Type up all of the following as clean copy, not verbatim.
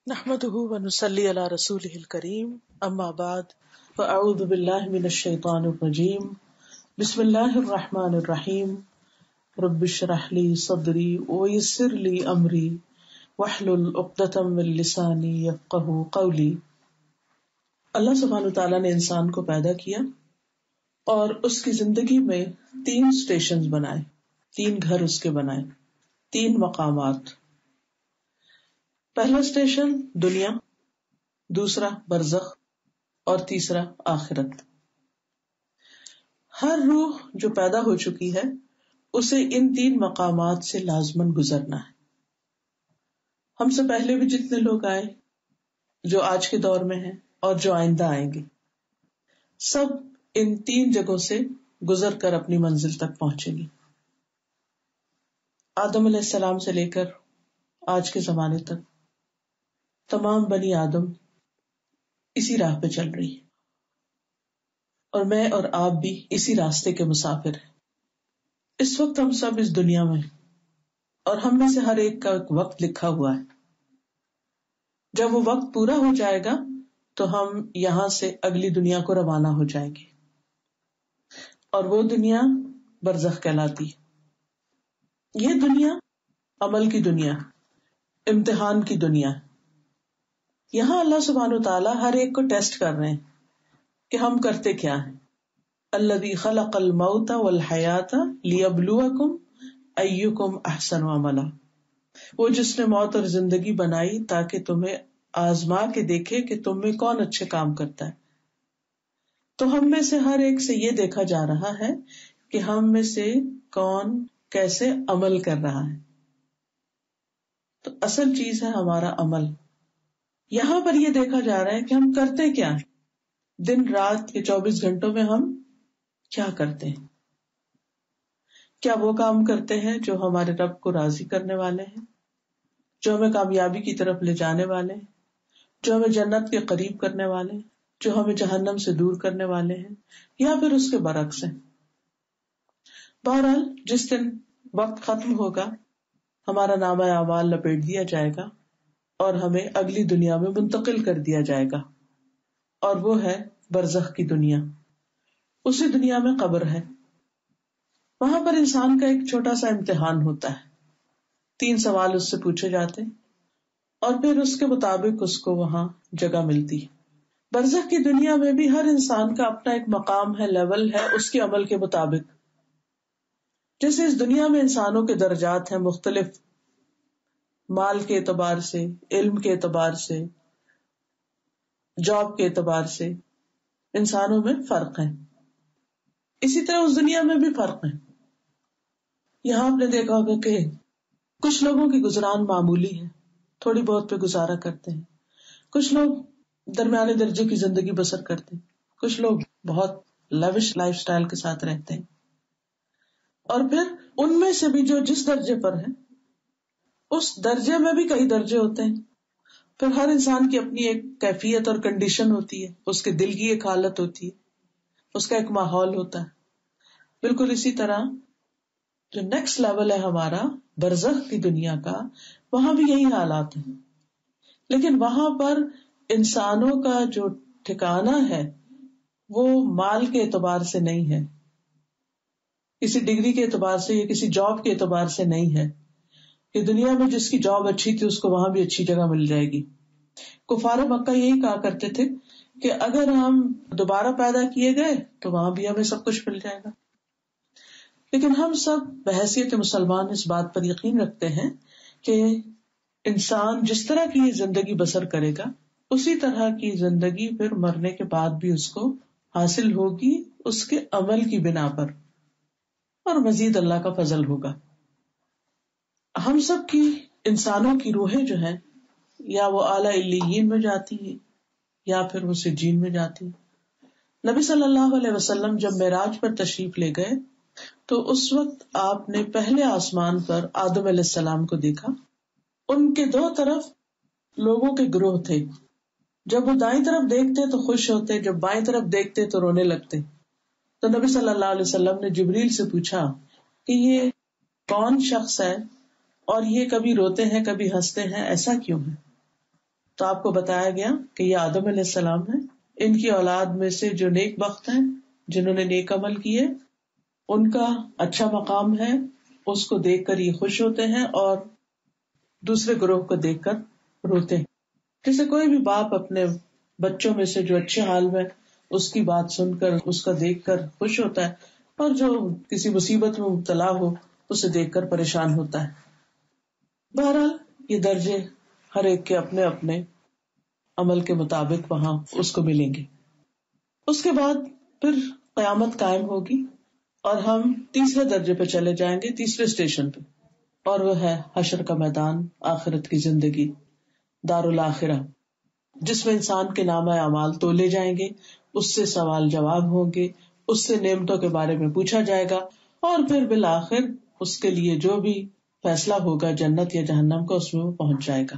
نحمده ونصلي على رسوله الكريم اما بعد فاعوذ بالله من الشيطان الرجيم بسم الله الرحمن الرحيم رب اشرح لي صدري ويسر لي امري واحلل عقدة من لساني يفقهوا قولي۔ اللہ سبحانہ تعالیٰ نے انسان کو پیدا کیا اور اس کی زندگی میں 3 اسٹیشنز بنائے، 3 گھر اس کے بنائے، 3 مقامات۔ پہلا اسٹیشن دنیا، دوسرا برزخ اور تیسرا آخرت۔ ہر روح جو پیدا ہو چکی ہے اسے ان 3 مقامات سے لازماً گزرنا ہے۔ ہم سے پہلے بھی جتنے لوگ آئے، جو آج کے دور میں ہیں اور جو آئندہ آئیں گے، سب ان 3 جگہوں سے گزر کر اپنی منزل تک پہنچیں گے۔ آدم علیہ السلام سے لے کر آج کے زمانے تک تمام بنی آدم اسی راہ پہ چل رہی ہے، اور میں اور آپ بھی اسی راستے کے مسافر ہیں۔ اس وقت ہم سب اس دنیا میں ہیں اور ہم میں سے ہر ایک کا ایک وقت لکھا ہوا ہے۔ جب وہ وقت پورا ہو جائے گا تو ہم یہاں سے اگلی دنیا کو روانہ ہو جائیں گے، اور وہ دنیا برزخ کہلاتی ہے۔ یہ دنیا عمل کی دنیا، امتحان کی دنیا ہے۔ یہاں اللہ سبحانہ وتعالیٰ ہر ایک کو ٹیسٹ کر رہے ہیں کہ ہم کرتے کیا ہیں۔ الذی خلق الموت والحیات لیبلوکم ایکم احسن عملا، وہ جس نے موت اور زندگی بنائی تاکہ تمہیں آزما کے دیکھے کہ تم میں کون اچھے کام کرتا ہے۔ تو ہم میں سے ہر ایک سے یہ دیکھا جا رہا ہے کہ ہم میں سے کون کیسے عمل کر رہا ہے۔ تو اصل چیز ہے ہمارا عمل۔ یہاں پر یہ دیکھا جا رہا ہے کہ ہم کرتے کیا ہیں، دن رات کے 24 گھنٹوں میں ہم کیا کرتے ہیں۔ کیا وہ کام کرتے ہیں جو ہمارے رب کو راضی کرنے والے ہیں، جو ہمیں کامیابی کی طرف لے جانے والے ہیں، جو ہمیں جنت کے قریب کرنے والے ہیں، جو ہمیں جہنم سے دور کرنے والے ہیں، یا پھر اس کے برعکس ہیں۔ بہرحال جس دن وقت ختم ہوگا ہمارا نامہ اعمال لپیٹ دیا جائے گا اور ہمیں اگلی دنیا میں منتقل کر دیا جائے گا، اور وہ ہے برزخ کی دنیا۔ اسی دنیا میں قبر ہے۔ وہاں پر انسان کا ایک چھوٹا سا امتحان ہوتا ہے، 3 سوال اس سے پوچھے جاتے ہیں اور پھر اس کے مطابق اس کو وہاں جگہ ملتی ہے۔ برزخ کی دنیا میں بھی ہر انسان کا اپنا ایک مقام ہے، لیول ہے اس کے عمل کے مطابق۔ جیسے اس دنیا میں انسانوں کے درجات ہیں مختلف، مال کے اعتبار سے، علم کے اعتبار سے، جاب کے اعتبار سے انسانوں میں فرق ہے۔ اسی طرح اس دنیا میں بھی فرق ہے۔ یہاں آپ نے دیکھا ہوگا کہ کچھ لوگوں کی گزران معمولی ہے، تھوڑی بہت پہ گزارا کرتے ہیں، کچھ لوگ درمیانے درجے کی زندگی بسر کرتے ہیں، کچھ لوگ بہت لیوش لائف سٹائل کے ساتھ رہتے ہیں، اور پھر ان میں سے بھی جو جس درجے پر ہیں اس درجے میں بھی کئی درجے ہوتے ہیں۔ پھر ہر انسان کی اپنی ایک کیفیت اور کنڈیشن ہوتی ہے، اس کے دل کی ایک حالت ہوتی ہے، اس کا ایک ماحول ہوتا ہے۔ بالکل اسی طرح جو نیکسٹ لیول ہے ہمارا برزخ کی دنیا کا، وہاں بھی یہی حالات ہیں، لیکن وہاں پر انسانوں کا جو ٹھکانہ ہے وہ مال کے اعتبار سے نہیں ہے، کسی ڈگری کے اعتبار سے یا کسی جاب کے اعتبار سے نہیں ہے کہ دنیا میں جس کی جاب اچھی تھی اس کو وہاں بھی اچھی جگہ مل جائے گی۔ کفار مکہ یہی کہا کرتے تھے کہ اگر ہم دوبارہ پیدا کیے گئے تو وہاں بھی ہمیں سب کچھ مل جائے گا۔ لیکن ہم سب بحیثیت مسلمان اس بات پر یقین رکھتے ہیں کہ انسان جس طرح کی یہ زندگی بسر کرے گا اسی طرح کی زندگی پھر مرنے کے بعد بھی اس کو حاصل ہوگی، اس کے عمل کی بنا پر، اور مزید اللہ کا فضل ہوگا۔ ہم سب کی انسانوں کی روحیں جو ہیں یا وہ اعلیٰ علیین میں جاتی ہیں یا پھر وہ سجین میں جاتی ہیں۔ نبی صلی اللہ علیہ وسلم جب معراج پر تشریف لے گئے تو اس وقت آپ نے پہلے آسمان پر آدم علیہ السلام کو دیکھا۔ ان کے 2 طرف لوگوں کے گروہ تھے، جب وہ دائیں طرف دیکھتے تو خوش ہوتے، جب بائیں طرف دیکھتے تو رونے لگتے۔ تو نبی صلی اللہ علیہ وسلم نے جبریل سے پوچھا کہ یہ کون شخص ہے اور یہ کبھی روتے ہیں کبھی ہنستے ہیں، ایسا کیوں ہے؟ تو آپ کو بتایا گیا کہ یہ آدم علیہ السلام ہے، ان کی اولاد میں سے جو نیک بخت ہیں، جنہوں نے نیک عمل کیے، ان کا اچھا مقام ہے، اس کو دیکھ کر یہ خوش ہوتے ہیں اور دوسرے گروہ کو دیکھ کر روتے ہیں. جیسے کوئی بھی باپ اپنے بچوں میں سے جو اچھے حال میں اس کی بات سن کر اس کا دیکھ کر خوش ہوتا ہے، اور جو کسی مصیبت میں مبتلا ہو اسے دیکھ کر پریشان ہوتا ہے. بہرحال یہ درجے ہر ایک کے اپنے اپنے عمل کے مطابق وہاں اس کو ملیں گے. اس کے بعد پھر قیامت قائم ہوگی اور ہم تیسرے درجے پہ چلے جائیں گے، تیسرے اسٹیشن پہ، اور وہ ہے حشر کا میدان، آخرت کی زندگی، دار الاخرہ، جس میں انسان کے نامہ اعمال تولے جائیں گے، اس سے سوال جواب ہوں گے، اس سے نعمتوں کے بارے میں پوچھا جائے گا، اور پھر بالآخر اس کے لیے جو بھی فیصلہ ہوگا جنت یا جہنم کا، اس میں وہ پہنچ جائے گا.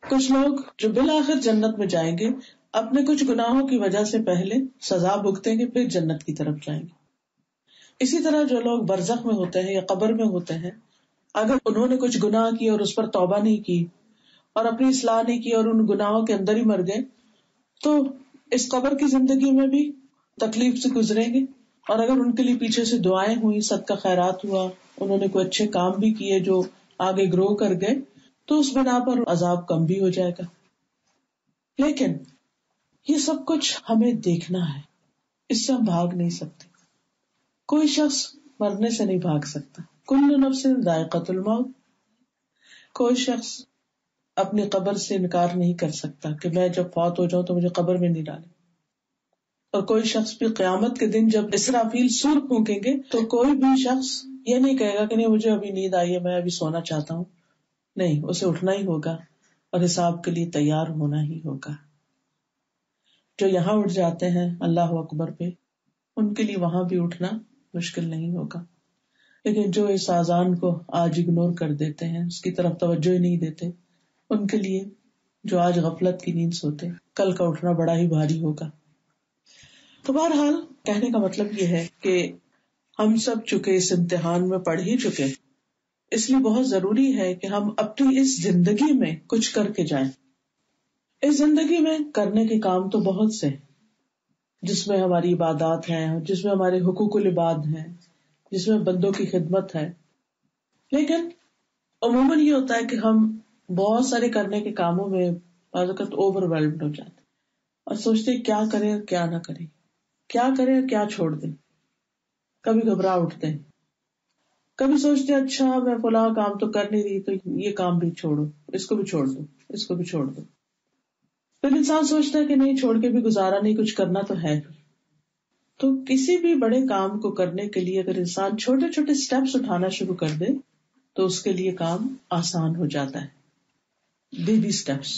کچھ لوگ جو بالآخر جنت میں جائیں گے اپنے کچھ گناہوں کی وجہ سے پہلے سزا بھگتیں گے، پھر جنت کی طرف جائیں گے. اسی طرح جو لوگ برزخ میں ہوتے ہیں یا قبر میں ہوتے ہیں، اگر انہوں نے کچھ گناہ کیے اور اس پر توبہ نہیں کی اور اپنی اصلاح نہیں کی اور ان گناہوں کے اندر ہی مر گئے، تو اس قبر کی زندگی میں بھی تکلیف سے گزریں گے. اور اگر ان کے لیے پیچھے سے دعائیں ہوئی، صدقہ خیرات ہوا، انہوں نے کوئی اچھے کام بھی کیے جو آگے گرو کر گئے، تو اس بنا پر عذاب کم بھی ہو جائے گا. لیکن یہ سب کچھ ہمیں دیکھنا ہے، اس سے ہم بھاگ نہیں سکتے. کوئی شخص مرنے سے نہیں بھاگ سکتا. کل نفس ذائقۃ الموت. کوئی شخص اپنی قبر سے انکار نہیں کر سکتا کہ میں جب فوت ہو جاؤں تو مجھے قبر میں نہیں ڈالے. اور کوئی شخص بھی قیامت کے دن جب اسرافیل سور پھونکیں گے تو کوئی بھی شخص یہ نہیں کہے گا کہ نہیں مجھے ابھی نیند آئی ہے، میں ابھی سونا چاہتا ہوں. نہیں، اسے اٹھنا ہی ہوگا اور حساب کے لیے تیار ہونا ہی ہوگا. جو یہاں اٹھ جاتے ہیں اللہ اکبر پہ، ان کے لیے وہاں بھی اٹھنا مشکل نہیں ہوگا. لیکن جو اس آذان کو آج اگنور کر دیتے ہیں، اس کی طرف توجہ ہی نہیں دیتے، ان کے لیے جو آج غفلت کی نیند سوتے، کل کا اٹھنا بڑا ہی بھاری ہوگا. تو بہرحال کہنے کا مطلب یہ ہے کہ ہم سب چکے اس امتحان میں پڑھ ہی چکے، اس لیے بہت ضروری ہے کہ ہم اپنی اس زندگی میں کچھ کر کے جائیں. اس زندگی میں کرنے کے کام تو بہت سے، جس میں ہماری عبادات ہیں، جس میں ہمارے حقوق العباد ہیں، جس میں بندوں کی خدمت ہے. لیکن عموماً یہ ہوتا ہے کہ ہم بہت سارے کرنے کے کاموں میں بعض اوقات اوور ویلڈ ہو جاتے اور سوچتے کیا کریں اور کیا نہ کریں، کیا کریں اور کیا چھوڑ دیں. کبھی گھبرا اٹھتے ہیں، کبھی سوچتے ہیں اچھا میں فلاں کام تو کر نہیں رہی تو یہ کام بھی چھوڑو، اس کو بھی چھوڑ دو، اس کو بھی چھوڑ دو. پھر انسان سوچتا ہے کہ نہیں، چھوڑ کے بھی گزارا نہیں، کچھ کرنا تو ہے. تو کسی بھی بڑے کام کو کرنے کے لیے اگر انسان چھوٹے چھوٹے سٹیپس اٹھانا شروع کر دے تو اس کے لیے کام آسان ہو جاتا ہے. بیبی سٹیپس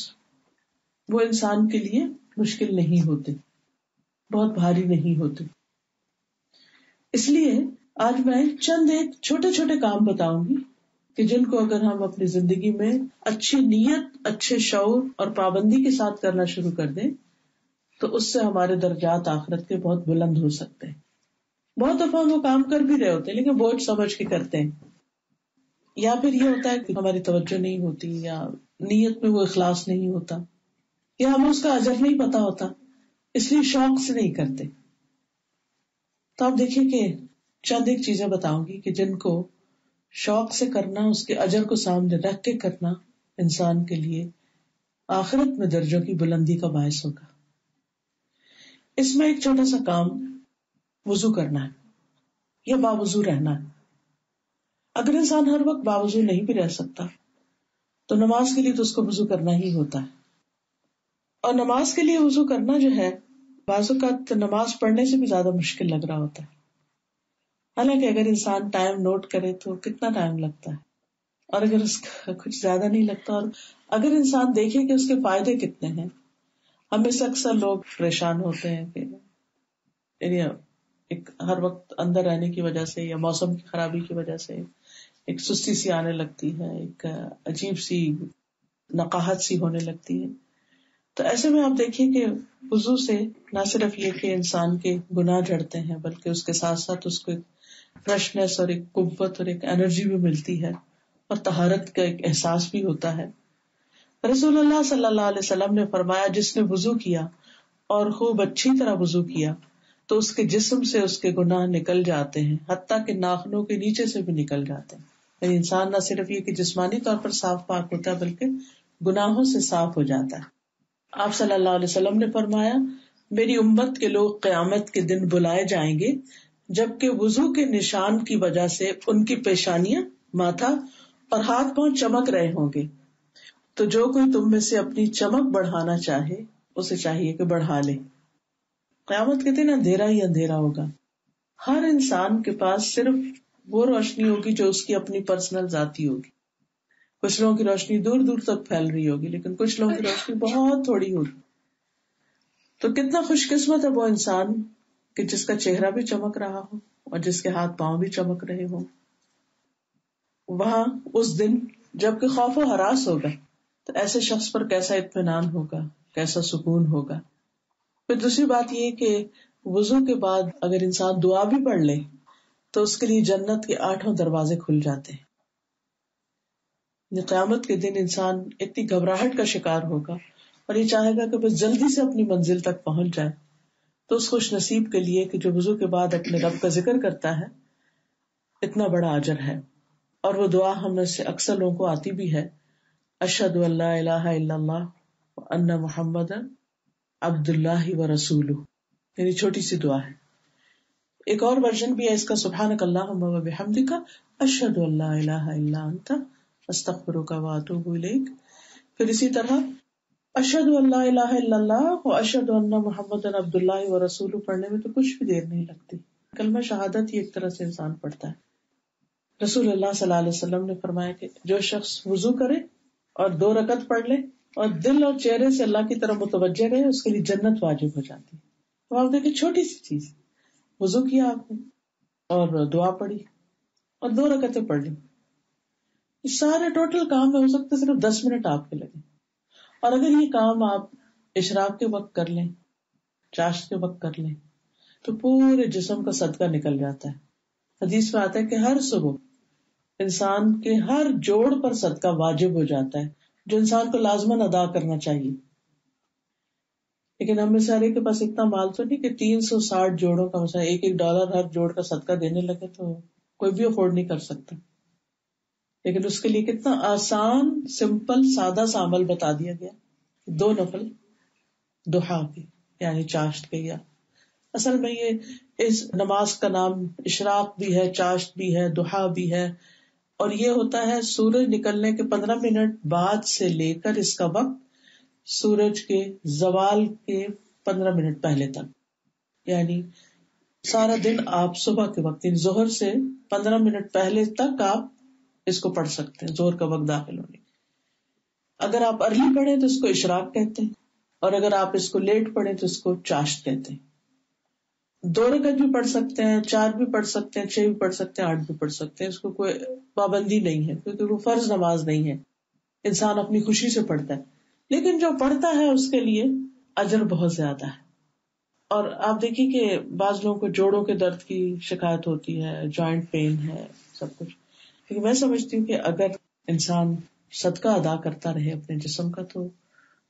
وہ انسان کے لیے مشکل نہیں ہوتے، بہت بھاری نہیں ہوتے. اس لیے آج میں چند ایک چھوٹے چھوٹے کام بتاؤں گی کہ جن کو اگر ہم اپنی زندگی میں اچھی نیت، اچھے شعور اور پابندی کے ساتھ کرنا شروع کر دیں تو اس سے ہمارے درجات آخرت کے بہت بلند ہو سکتے ہیں. بہت دفعہ وہ کام کر بھی رہے ہوتے ہیں لیکن بوجھ سمجھ کے کرتے ہیں، یا پھر یہ ہوتا ہے کہ ہماری توجہ نہیں ہوتی، یا نیت میں وہ اخلاص نہیں ہوتا، یا ہمیں اس کا اجر نہیں پتا ہوتا، اس لیے شوق سے نہیں کرتے. تو آپ دیکھیں کہ چند ایک چیزیں بتاؤں گی کہ جن کو شوق سے کرنا، اس کے اجر کو سامنے رکھ کے کرنا انسان کے لیے آخرت میں درجوں کی بلندی کا باعث ہوگا. اس میں ایک چھوٹا سا کام وضو کرنا ہے یا باوضو رہنا ہے. اگر انسان ہر وقت باوضو نہیں بھی رہ سکتا تو نماز کے لیے تو اس کو وضو کرنا ہی ہوتا ہے. اور نماز کے لیے وضو کرنا جو ہے بعض اوقات نماز پڑھنے سے بھی زیادہ مشکل لگ رہا ہوتا ہے. حالانکہ اگر انسان ٹائم نوٹ کرے تو کتنا ٹائم لگتا ہے، اور اگر اس کا کچھ زیادہ نہیں لگتا، اور اگر انسان دیکھے کہ اس کے فائدے کتنے ہیں. ہمیں سے اکثر لوگ پریشان ہوتے ہیں کہ یعنی ایک ہر وقت اندر رہنے کی وجہ سے یا موسم کی خرابی کی وجہ سے ایک سستی سی آنے لگتی ہے، ایک عجیب سی نقاہت سی ہونے لگتی ہے. تو ایسے میں آپ دیکھیے کہ وضو سے نہ صرف یہ کہ انسان کے گناہ جھڑتے ہیں بلکہ اس کے ساتھ ساتھ اس کو ایک فریشنس اور ایک قوت اور ایک انرجی بھی ملتی ہے، اور طہارت کا ایک احساس بھی ہوتا ہے. رسول اللہ صلی اللہ علیہ وسلم نے فرمایا جس نے وضو کیا اور خوب اچھی طرح وضو کیا تو اس کے جسم سے اس کے گناہ نکل جاتے ہیں، حتیٰ کہ ناخنوں کے نیچے سے بھی نکل جاتے ہیں. یعنی انسان نہ صرف یہ کہ جسمانی طور پر صاف پاک ہوتا ہے بلکہ گناہوں سے صاف ہو جاتا ہے. آپ صلی اللہ علیہ وسلم نے فرمایا میری امت کے لوگ قیامت کے دن بلائے جائیں گے جبکہ وضو کے نشان کی وجہ سے ان کی پیشانیاں، ماتھا اور ہاتھ پاؤں چمک رہے ہوں گے. تو جو کوئی تم میں سے اپنی چمک بڑھانا چاہے اسے چاہیے کہ بڑھا لے. قیامت کے دن اندھیرا ہی اندھیرا ہوگا. ہر انسان کے پاس صرف وہ روشنی ہوگی جو اس کی اپنی پرسنل ذاتی ہوگی. کچھ لوگوں کی روشنی دور دور تک پھیل رہی ہوگی لیکن کچھ لوگوں کی روشنی بہت تھوڑی ہوگی. تو کتنا خوش قسمت ہے وہ انسان کہ جس کا چہرہ بھی چمک رہا ہو اور جس کے ہاتھ پاؤں بھی چمک رہے ہوں. وہاں اس دن جب کہ خوف و ہراس ہوگا تو ایسے شخص پر کیسا اطمینان ہوگا، کیسا سکون ہوگا. پھر دوسری بات یہ کہ وضو کے بعد اگر انسان دعا بھی پڑھ لے تو اس کے لیے جنت کے 8 دروازے کھل جاتے ہیں. قیامت کے دن انسان اتنی گھبراہٹ کا شکار ہوگا اور یہ چاہے گا کہ بس جلدی سے اپنی منزل تک پہنچ جائے. تو اس خوش نصیب کے لیے کہ جو وضو کے بعد اپنے رب کا ذکر کرتا ہے اتنا بڑا اجر ہے. اور وہ دعا ہم میں سے اکثر لوگوں کو آتی بھی ہے، اشہد ان لا الہ الا اللہ وان محمد عبد اللہ ورسولہ، یعنی چھوٹی سی دعا ہے. ایک اور ورژن بھی ہے اس کا، سبحانک اللہم وبحمدک اشہد ان لا الہ الا انت استغفرک واتوب الیک. پھر اسی طرح اشہد ان لا الہ الا اللہ و اشہد ان محمد عبد اللہ ورسولہ پڑھنے میں تو کچھ بھی دیر نہیں لگتی. کلمہ شہادت ہی ایک طرح سے انسان پڑھتا ہے. رسول اللہ صلی اللہ علیہ وسلم نے فرمایا کہ جو شخص وضو کرے اور 2 رکعت پڑھ لے اور دل اور چہرے سے اللہ کی طرف متوجہ رہے اس کے لیے جنت واجب ہو جاتی ہے. تو آپ دیکھیں چھوٹی سی چیز، وضو کیا آپ نے اور دعا پڑھی اور 2 رکعتیں پڑھ لی، یہ سارے ٹوٹل کام میں ہو سکتا ہے صرف 10 منٹ آپ کے لگے. اور اگر یہ کام آپ اشراق کے وقت کر لیں، چاشت کے وقت کر لیں تو پورے جسم کا صدقہ نکل جاتا ہے. حدیث میں آتا ہے کہ ہر صبح انسان کے ہر جوڑ پر صدقہ واجب ہو جاتا ہے جو انسان کو لازماً ادا کرنا چاہیے. لیکن ہم میں سارے کے پاس اتنا مال تو نہیں کہ 360 جوڑوں کا مثلا $1 ہر جوڑ کا صدقہ دینے لگے تو کوئی بھی افورڈ نہیں کر سکتا. لیکن اس کے لیے کتنا آسان، سمپل، سادہ سا عمل بتا دیا گیا، 2 نفل دحا کے یعنی چاشت کے. یا اصل میں یہ اس نماز کا نام اشراق بھی ہے، چاشت بھی ہے، دحا بھی ہے، اور یہ ہوتا ہے سورج نکلنے کے 15 منٹ بعد سے لے کر اس کا وقت سورج کے زوال کے 15 منٹ پہلے تک. یعنی سارا دن آپ صبح کے وقت یعنی ظہر سے 15 منٹ پہلے تک آپ اس کو پڑھ سکتے ہیں، ظہر کا وقت داخل ہونے. اگر آپ ارلی پڑھیں تو اس کو اشراق کہتے ہیں اور اگر آپ اس کو لیٹ پڑھیں تو اس کو چاشت کہتے ہیں. 2 رکعت بھی پڑھ سکتے ہیں، 4 بھی پڑھ سکتے ہیں، 6 بھی پڑھ سکتے ہیں، 8 بھی پڑھ سکتے ہیں. اس کو کوئی پابندی نہیں ہے کیونکہ وہ فرض نماز نہیں ہے، انسان اپنی خوشی سے پڑھتا ہے. لیکن جو پڑھتا ہے اس کے لیے اجر بہت زیادہ ہے. اور آپ دیکھیے کہ بعض لوگوں کو جوڑوں کے درد کی شکایت ہوتی ہے، جوائنٹ پین ہے، سب کچھ. لیکن میں سمجھتی ہوں کہ اگر انسان صدقہ ادا کرتا رہے اپنے جسم کا تو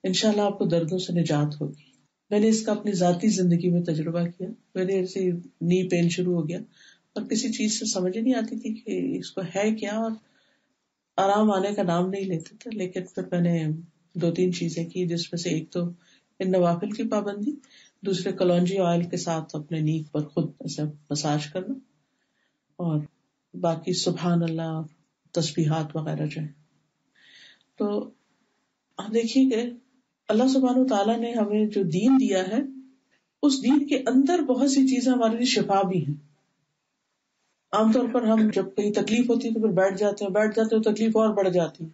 انشاءاللہ آپ کو دردوں سے نجات ہوگی. میں نے اس کا اپنی ذاتی زندگی میں تجربہ کیا. میرے ایسے نی پین شروع ہو گیا اور کسی چیز سے سمجھ نہیں آتی تھی کہ اس کو ہے کیا، اور آرام آنے کا نام نہیں لیتے تھے. لیکن پھر میں نے 2-3 چیزیں کی جس میں سے ایک تو ان نوافل کی پابندی، دوسرے کلونجی آئل کے ساتھ اپنے نیک پر خود ایسا مساج کرنا، اور باقی سبحان اللہ تسبیحات وغیرہ جو ہیں. تو آپ دیکھیے کہ اللہ سبحانہ وتعالیٰ نے ہمیں جو دین دیا ہے اس دین کے اندر بہت سی چیزیں ہمارے لیے شفا بھی ہیں. عام طور پر ہم جب کہیں تکلیف ہوتی ہے تو پھر بیٹھ جاتے ہیں تکلیف اور بڑھ جاتی ہے.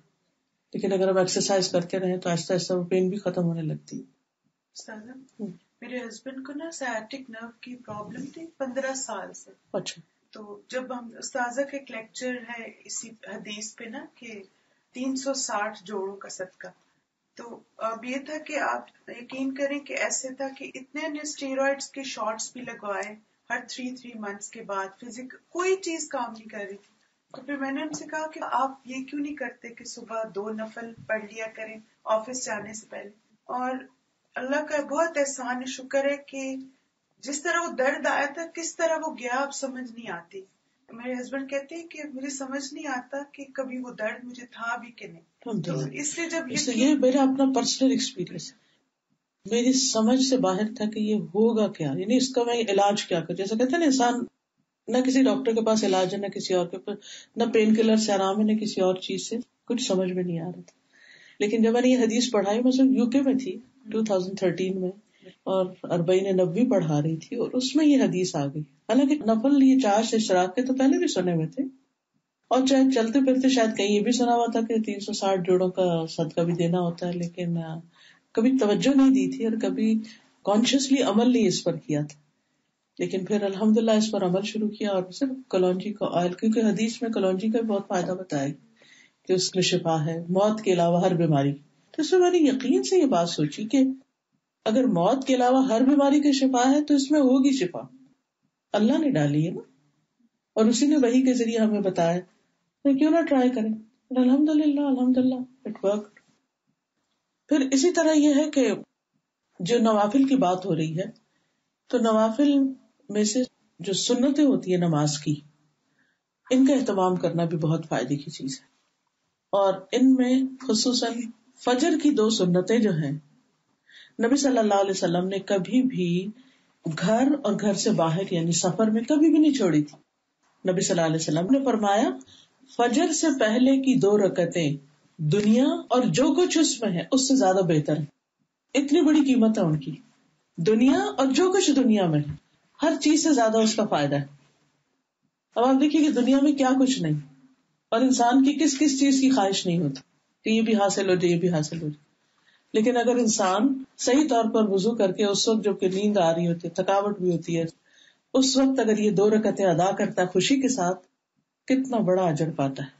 لیکن اگر ہم ایکسرسائز کرتے رہیں تو آہستہ آہستہ وہ پین بھی ختم ہونے لگتی ہے. میرے ہسبینڈ کو نا سیاٹک نرو کی پرابلم تھی 15 سال سے. اچھا. تو جب ہم استاذہ کا ایک لیکچر ہے اسی حدیث پہ نا کہ 360 جوڑوں کا صدقہ، تو اب یہ تھا کہ آپ یقین کریں کہ ایسے تھا کہ اتنے اسٹیرائڈز کے شاٹس بھی لگوائے ہر 3 منتھس کے بعد، کوئی چیز کام نہیں کر رہی تھی. تو پھر میں نے ان سے کہا کہ آپ یہ کیوں نہیں کرتے کہ صبح 2 نفل پڑھ لیا کریں آفس جانے سے پہلے. اور اللہ کا بہت احسان شکر ہے کہ جس طرح وہ درد آیا تھا کس طرح وہ گیا اب سمجھ نہیں آتی. میرے ہسبینڈ کہتے ہیں کہ مجھے سمجھ نہیں آتا کہ کبھی وہ درد مجھے تھا بھی کہ نہیں. تو اس لیے جب یہ میرا اپنا پرسنل ایکسپیرینس ہے، میری سمجھ سے باہر تھا کہ یہ ہوگا کیا، یعنی اس کا میں علاج کیا کروں. جیسے کہتے ہیں نا انسان نہ کسی ڈاکٹر کے پاس علاج ہے، نہ کسی اور کے پاس، نہ پین کلر سے آرام ہے، نہ کسی اور چیز سے، کچھ سمجھ میں نہیں آ رہا تھا. لیکن جب میں نے یہ حدیث پڑھائی، میں صرف UK میں تھی 2013 میں، اور 40 نبوی پڑھا رہی تھی، اور اس میں یہ حدیث آ گئی. حالانکہ نفل یہ 4 سے اشراق کے تو پہلے بھی سنے ہوئے تھے، اور چاہے چلتے پھرتے شاید کہیں یہ بھی سنا ہوا تھا کہ 360 جوڑوں کا صدقہ بھی دینا ہوتا ہے، لیکن کبھی توجہ نہیں دی تھی اور کبھی کانشیسلی عمل نہیں اس پر کیا تھا. لیکن پھر الحمدللہ اس پر عمل شروع کیا، اور صرف کلونجی کا آئل، کیونکہ حدیث میں کلونجی کا بھی بہت فائدہ بتایا کہ اس میں شفا ہے موت کے علاوہ ہر بیماری. تو اس میں میں نے یقین سے یہ بات سوچی کہ اگر موت کے علاوہ ہر بیماری کی شفا ہے تو اس میں ہوگی شفا، اللہ نے ڈالی ہے نا، اور اسی نے وحی کے ذریعے ہمیں بتایا، تو کیوں نہ ٹرائی کریں. الحمدللہ اٹ ورک. پھر اسی طرح یہ ہے کہ جو نوافل کی بات ہو رہی ہے، تو نوافل میں سے جو سنتیں ہوتی ہیں نماز کی، ان کا اہتمام کرنا بھی بہت فائدے کی چیز ہے. اور ان میں خصوصاً فجر کی 2 سنتیں جو ہیں، نبی صلی اللہ علیہ وسلم نے کبھی بھی گھر اور گھر سے باہر یعنی سفر میں کبھی بھی نہیں چھوڑی تھی. نبی صلی اللہ علیہ وسلم نے فرمایا فجر سے پہلے کی 2 رکعتیں دنیا اور جو کچھ اس میں ہے اس سے زیادہ بہتر ہے. اتنی بڑی قیمت ہے ان کی، دنیا اور جو کچھ دنیا میں ہے، ہر چیز سے زیادہ اس کا فائدہ ہے. اب آپ دیکھیے کہ دنیا میں کیا کچھ نہیں، اور انسان کی کس کس چیز کی خواہش نہیں ہوتی کہ یہ بھی حاصل ہو جائے، یہ بھی حاصل ہو جائے. لیکن اگر انسان صحیح طور پر وضو کر کے اس وقت جب کہ نیند آ رہی ہوتی ہے، تھکاوٹ بھی ہوتی ہے، اس وقت اگر یہ 2 رکعتیں ادا کرتا ہے خوشی کے ساتھ، کتنا بڑا اجر پاتا ہے.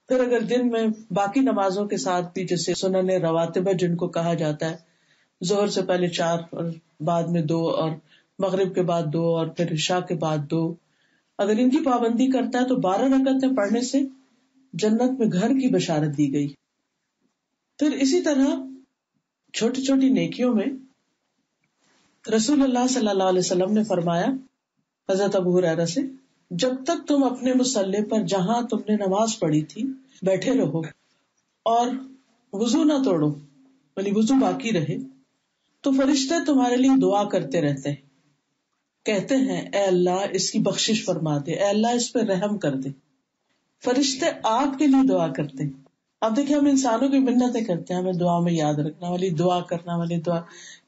پھر اگر دن میں باقی نمازوں کے ساتھ بھی، جیسے سنن رواتب جن کو کہا جاتا ہے، ظہر سے پہلے 4 اور بعد میں 2، اور مغرب کے بعد 2، اور پھر عشاء کے بعد 2، اگر ان کی پابندی کرتا ہے تو 12 رکعتیں پڑھنے سے جنت میں گھر کی بشارت دی گئی. پھر اسی طرح چھوٹی چھوٹی نیکیوں میں رسول اللہ صلی اللہ علیہ وسلم نے فرمایا حضرت ابو ہریرہ سے، جب تک تم اپنے مصلی پر جہاں تم نے نماز پڑھی تھی بیٹھے رہو اور وضو نہ توڑو، یعنی وضو باقی رہے، تو فرشتے تمہارے لیے دعا کرتے رہتے ہیں، کہتے ہیں اے اللہ اس کی بخشش فرما دے، اے اللہ اس پہ رحم کر دے. فرشتے آپ کے لیے دعا کرتے ہیں. اب دیکھیں ہم انسانوں کی منتیں کرتے ہیں، ہمیں دعا میں یاد رکھنا والی، دعا کرنا والی، دعا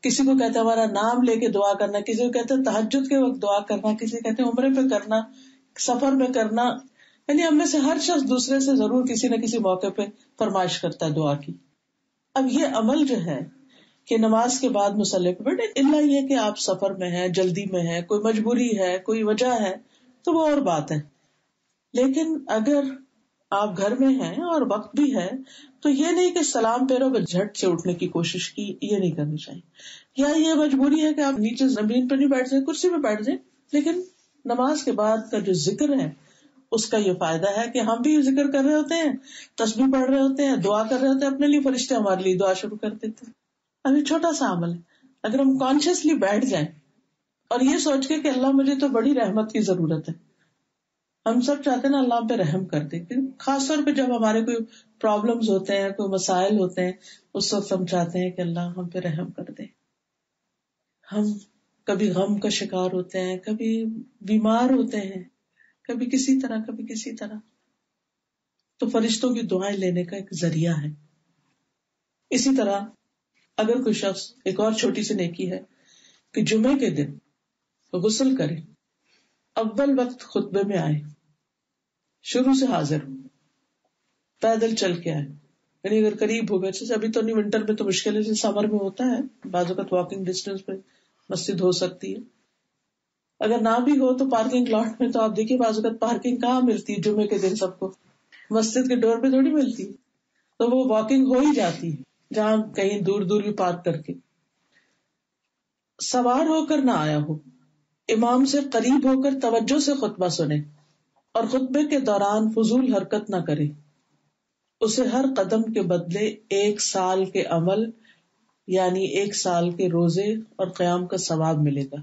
کسی کو کہتے ہیں ہمارا نام لے کے دعا کرنا، کسی کو کہتے ہیں تہجد کے وقت دعا کرنا، کسی کو کہتے ہیں عمرے پہ کرنا، سفر میں کرنا. یعنی ہم میں سے ہر شخص دوسرے سے ضرور کسی نہ کسی موقع پہ فرمائش کرتا ہے دعا کی. اب یہ عمل جو ہے کہ نماز کے بعد مصلی پہ بیٹھے، اللہ یہ کہ آپ سفر میں ہیں، جلدی میں ہے، کوئی مجبوری ہے، کوئی وجہ ہے تو وہ اور بات ہے. لیکن اگر آپ گھر میں ہیں اور وقت بھی ہے تو یہ نہیں کہ سلام پھیرو بس جھٹ سے اٹھنے کی کوشش کی، یہ نہیں کرنی چاہیے. یا یہ مجبوری ہے کہ آپ نیچے زمین پہ نہیں بیٹھ جائیں، کرسی پہ بیٹھ جائیں، لیکن نماز کے بعد کا جو ذکر ہے اس کا یہ فائدہ ہے کہ ہم بھی ذکر کر رہے ہوتے ہیں، تسبیح پڑھ رہے ہوتے ہیں، دعا کر رہے ہوتے ہیں اپنے لیے، فرشتے ہمارے لیے دعا شروع کر دیتے ہیں. اب یہ چھوٹا سا عمل ہے، اگر ہم کانشیسلی بیٹھ جائیں اور یہ سوچ کے کہ اللہ مجھے تو بڑی رحمت کی ضرورت ہے، ہم سب چاہتے ہیں نا اللہ پہ رحم کر دے، خاص طور پہ جب ہمارے کوئی پرابلمز ہوتے ہیں، کوئی مسائل ہوتے ہیں، اس وقت ہم چاہتے ہیں کہ اللہ ہم پہ رحم کر دے. ہم کبھی غم کا شکار ہوتے ہیں، کبھی بیمار ہوتے ہیں، کبھی کسی طرح، تو فرشتوں کی دعائیں لینے کا ایک ذریعہ ہے. اسی طرح اگر کوئی شخص، ایک اور چھوٹی سی نیکی ہے کہ جمعے کے دن غسل کرے، اول وقت خطبے میں آئے، شروع سے حاضر ہو، پیدل چل کے آئے، یعنی اگر قریب ہوگا، جیسے ابھی تو نہیں، ونٹر میں تو مشکل ہے، سمر میں ہوتا ہے بعض اوقات واکنگ ڈسٹینس پہ مسجد ہو سکتی ہے. اگر نہ بھی ہو تو پارکنگ لاٹ میں تو آپ دیکھیے بعض اوقات پارکنگ کہاں ملتی ہے جمعے کے دن، سب کو مسجد کے ڈور پہ تھوڑی ملتی ہے، تو وہ واکنگ ہو ہی جاتی ہے جہاں کہیں دور دور بھی پارک کر کے. سوار ہو کر نہ آیا ہو، امام سے قریب ہو کر توجہ سے خطبہ سنے، اور خطبے کے دوران فضول حرکت نہ کرے. اسے ہر قدم کے بدلے 1 سال کے عمل یعنی 1 سال کے روزے اور قیام کا ثواب ملے گا.